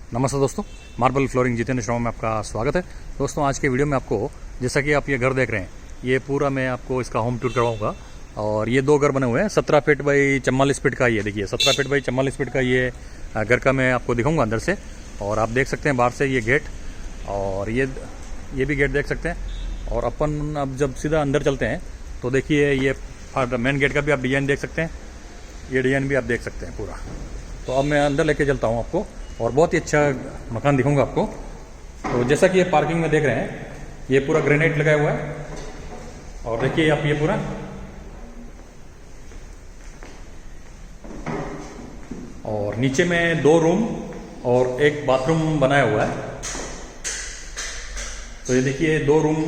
नमस्ते दोस्तों, marble flooring Jitendra Sharma में आपका स्वागत है। दोस्तों आज के वीडियो में आपको, जैसा कि आप ये घर देख रहे हैं, ये पूरा मैं आपको इसका होम टूर करवाऊंगा। और ये दो घर बने हुए हैं, 17 फीट बाई 44 फीट का। ये देखिए 17 फीट बाई 44 फीट का ये घर का मैं आपको दिखाऊंगा अंदर से। और आप देख सकते हैं बाहर से ये गेट, और ये भी गेट देख सकते हैं। और अपन अब जब सीधा अंदर चलते हैं तो देखिए ये मेन गेट का भी आप डिज़ाइन देख सकते हैं, ये डिज़ाइन भी आप देख सकते हैं पूरा। तो अब मैं अंदर लेके चलता हूँ आपको और बहुत ही अच्छा मकान दिखाऊंगा आपको। तो जैसा कि ये पार्किंग में देख रहे हैं, ये पूरा ग्रेनाइट लगाया हुआ है। और देखिए आप ये पूरा और नीचे में 2 रूम और एक बाथरूम बनाया हुआ है। तो ये देखिए 2 रूम,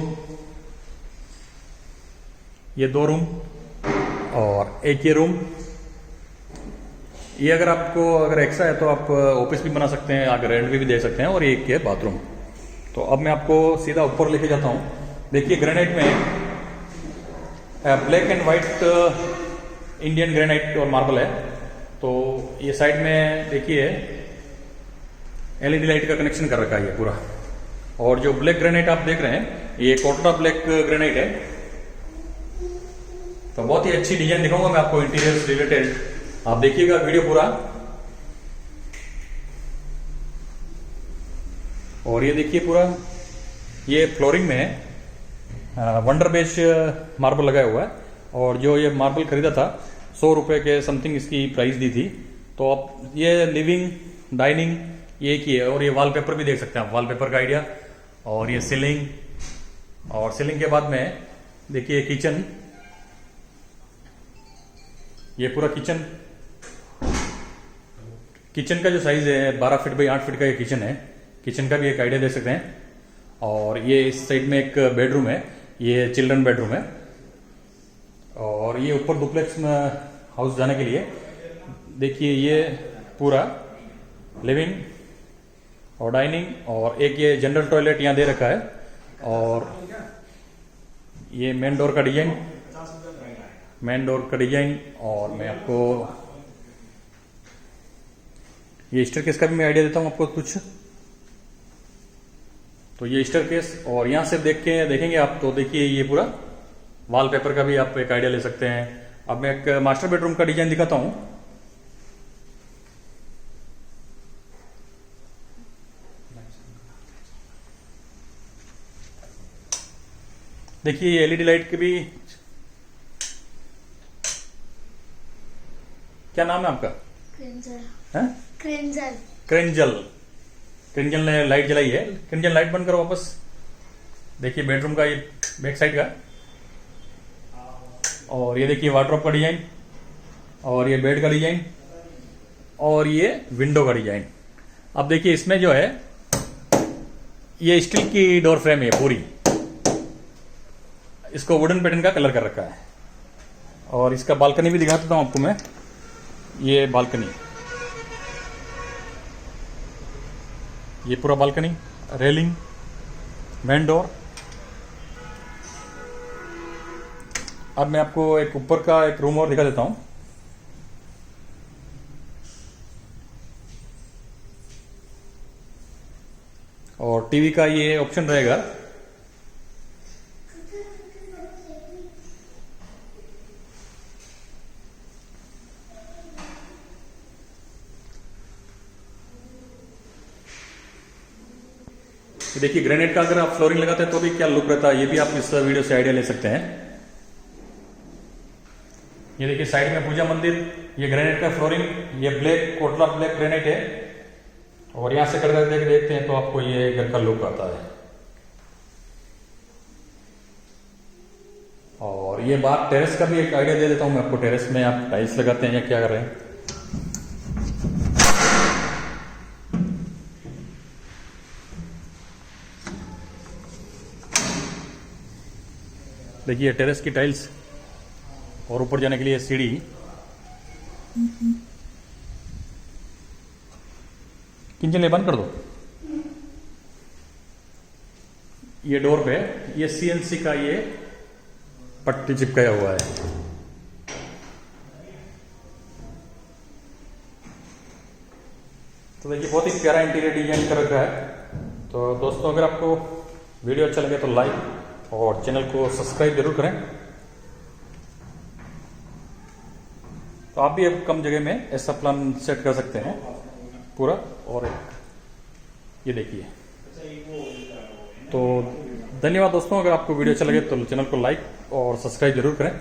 ये 2 रूम और एक ये रूम। ये अगर आपको अगर एक्स्ट्रा है तो आप ऑफिस भी बना सकते हैं, अगर रेंट भी दे सकते हैं। और एक है बाथरूम। तो अब मैं आपको सीधा ऊपर लेके जाता हूँ। देखिए ग्रेनाइट में black and white Indian granite और मार्बल है। तो ये साइड में देखिए एलईडी लाइट का कनेक्शन कर रखा है ये पूरा। और जो ब्लैक ग्रेनाइट आप देख रहे हैं, ये कोटरा ब्लैक ग्रेनाइट है। तो बहुत ही अच्छी डिजाइन दिखाऊंगा मैं आपको इंटीरियर से रिलेटेड, आप देखिएगा वीडियो पूरा। और ये देखिए पूरा ये फ्लोरिंग में वंडर बेस मार्बल लगाया हुआ है। और जो ये मार्बल खरीदा था 100 रुपए के समथिंग इसकी प्राइस दी थी। तो अब ये लिविंग डाइनिंग ये की है। और ये वॉलपेपर भी देख सकते हैं आप, वॉलपेपर का आइडिया। और ये सीलिंग, और सीलिंग के बाद में देखिए किचन, ये पूरा किचन का जो साइज है 12 फीट बाई 8 फीट का ये किचन है। किचन का भी एक आइडिया दे सकते हैं। और ये इस साइड में एक बेडरूम है, ये चिल्ड्रन बेडरूम है। और ये ऊपर डुप्लेक्स में हाउस जाने के लिए देखिए ये पूरा लिविंग और डाइनिंग, और एक ये जनरल टॉयलेट यहाँ दे रखा है। और ये मेन डोर का डिजाइन, और मैं आपको ये स्टेयरकेस का भी मैं आइडिया देता हूं आपको कुछ। तो ये स्टेयरकेस, और यहां से देखेंगे आप तो देखिए ये पूरा वॉलपेपर का भी आप एक आइडिया ले सकते हैं। अब मैं एक मास्टर बेडरूम का डिजाइन दिखाता हूं। देखिए ये एलईडी लाइट की भी, क्या नाम है आपका? क्रेंजल ने लाइट जलाई है। क्रेंजल लाइट बंद करो वापस। देखिए बेडरूम का ये बैक साइड का, और ये देखिए वार्डरोब का डिजाइन, और ये बेड का डिजाइन, और ये विंडो का डिजाइन। अब देखिए इसमें जो है ये स्टील की डोर फ्रेम है पूरी, इसको वुडन पैटर्न का कलर कर रखा है। और इसका बालकनी भी दिखा देता हूं आपको मैं। ये बालकनी, ये पूरा बालकनी, रेलिंग, मेन डोर। अब मैं आपको एक ऊपर का एक रूम और दिखा देता हूं। और टीवी का ये ऑप्शन रहेगा। देखिए ग्रेनाइट का अगर आप फ्लोरिंग लगाते हैं तो भी क्या लुक रहता है, ये भी आप इस वीडियो से आइडिया ले सकते हैं। ये देखिए साइड में पूजा मंदिर, ये ग्रेनाइट का फ्लोरिंग, ये ब्लैक कोटला ब्लैक ग्रेनाइट है। और यहां से करके देखते हैं तो आपको ये घर का लुक आता है। और ये बात टेरेस का भी एक आइडिया दे देता हूं मैं आपको। टेरेस में आप टाइल्स लगाते हैं या क्या कर रहे हैं। देखिए टेरेस की टाइल्स, और ऊपर जाने के लिए सीढ़ी। किचन ले बंद कर दो। ये डोर पे ये सीएनसी का ये पट्टी चिपकाया हुआ है। तो देखिए बहुत ही प्यारा इंटीरियर डिजाइन कर रखा है। तो दोस्तों अगर आपको वीडियो अच्छा लगे तो लाइक और चैनल को सब्सक्राइब जरूर करें। तो आप भी अब कम जगह में ऐसा प्लान सेट कर सकते हैं पूरा। और ये देखिए। तो धन्यवाद दोस्तों, अगर आपको वीडियो अच्छा लगे तो चैनल को लाइक और सब्सक्राइब जरूर करें।